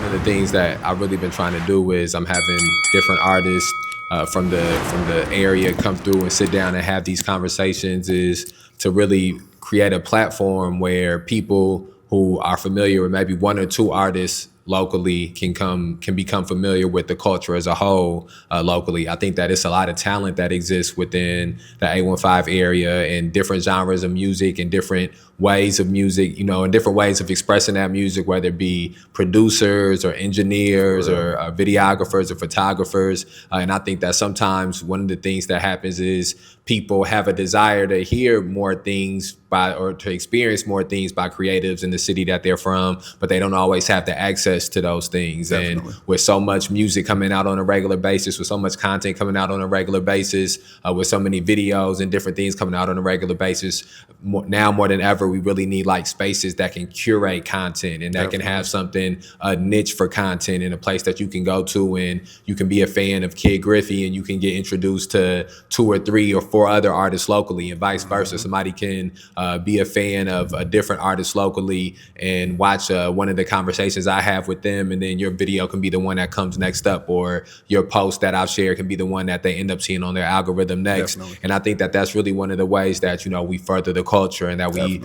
of the things that I've really been trying to do is I'm having different artists from the area come through and sit down and have these conversations, is to really create a platform where people who are familiar with maybe one or two artists locally can become familiar with the culture as a whole locally. I think that it's a lot of talent that exists within the 815 area and different genres of music and different ways of music, you know, and different ways of expressing that music, whether it be producers or engineers or videographers or photographers. And I think that sometimes one of the things that happens is people have a desire to hear more things by, or to experience more things by creatives in the city that they're from, but they don't always have the access to those things. Definitely. And with so much music coming out on a regular basis, with so much content coming out on a regular basis, with so many videos and different things coming out on a regular basis, now more than ever, we really need like spaces that can curate content and that Definitely. Can have something, a niche for content, in a place that you can go to and you can be a fan of Kid Griffey and you can get introduced to 2 or 3 or 4 other artists locally, and vice versa. Somebody can be a fan of a different artist locally and watch one of the conversations I have with them, and then your video can be the one that comes next up, or your post that I've shared can be the one that they end up seeing on their algorithm next. Definitely. And I think that that's really one of the ways that, you know, we further the culture and that we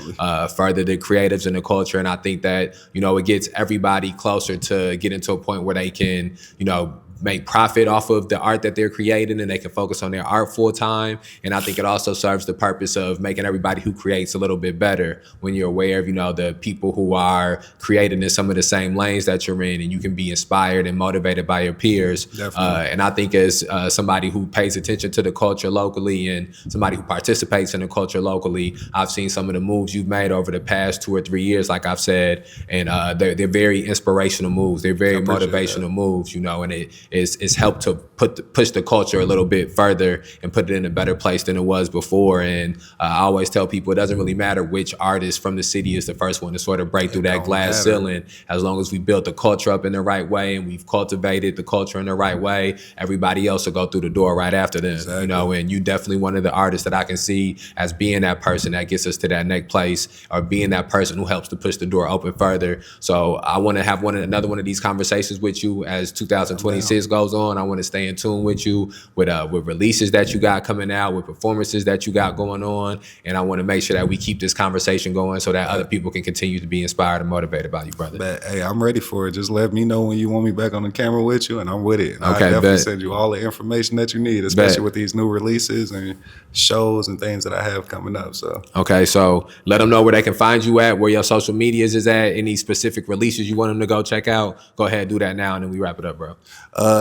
further the creatives in the culture. And I think that, you know, it gets everybody closer to getting to a point where they can, you know, make profit off of the art that they're creating, and they can focus on their art full time. And I think it also serves the purpose of making everybody who creates a little bit better when you're aware of, you know, the people who are creating in some of the same lanes that you're in, and you can be inspired and motivated by your peers. And I think as somebody who pays attention to the culture locally and somebody who participates in the culture locally, I've seen some of the moves you've made over the past 2 or 3 years, like I've said, and they're very inspirational moves. They're very motivational moves, you know, and it's helped to push the culture a little bit further and put it in a better place than it was before. And I always tell people it doesn't really matter which artist from the city is the first one to sort of break through that glass ceiling. As long as we built the culture up in the right way and we've cultivated the culture in the right way, everybody else will go through the door right after them. Exactly. You know, and you definitely one of the artists that I can see as being that person that gets us to that next place, or being that person who helps to push the door open further. So I want to have another one of these conversations with you as 2026 goes on. I want to stay in tune with you with releases that you got coming out, with performances that you got going on, and I want to make sure that we keep this conversation going so that other people can continue to be inspired and motivated by you, brother. But, hey, I'm ready for it. Just let me know when you want me back on the camera with you, and I'm with it. And okay, I'll definitely send you all the information that you need, especially with these new releases and shows and things that I have coming up. So okay, so let them know where they can find you at, where your social medias is at, any specific releases you want them to go check out. Go ahead, do that now, and then we wrap it up, bro.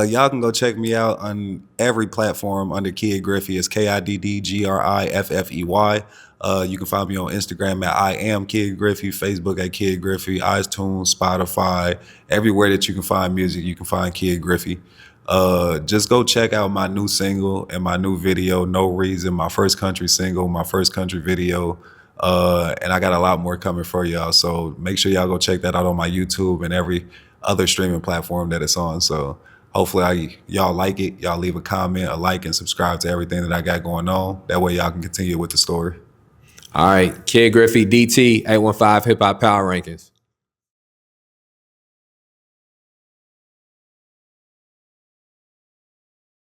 Y'all can go check me out on every platform under Kid Griffey. It's KIDDGRIFFEY. You can find me on Instagram at I am Kid Griffey, Facebook at Kid Griffey, iTunes, Spotify, everywhere that you can find music, you can find Kid Griffey. Just go check out my new single and my new video, No Reason, my first country single, my first country video. And I got a lot more coming for y'all. So make sure y'all go check that out on my YouTube and every other streaming platform that it's on. So hopefully y'all like it. Y'all leave a comment, a like, and subscribe to everything that I got going on. That way y'all can continue with the story. All right, Kid Griffey, DT, 815 Hip Hop Power Rankings.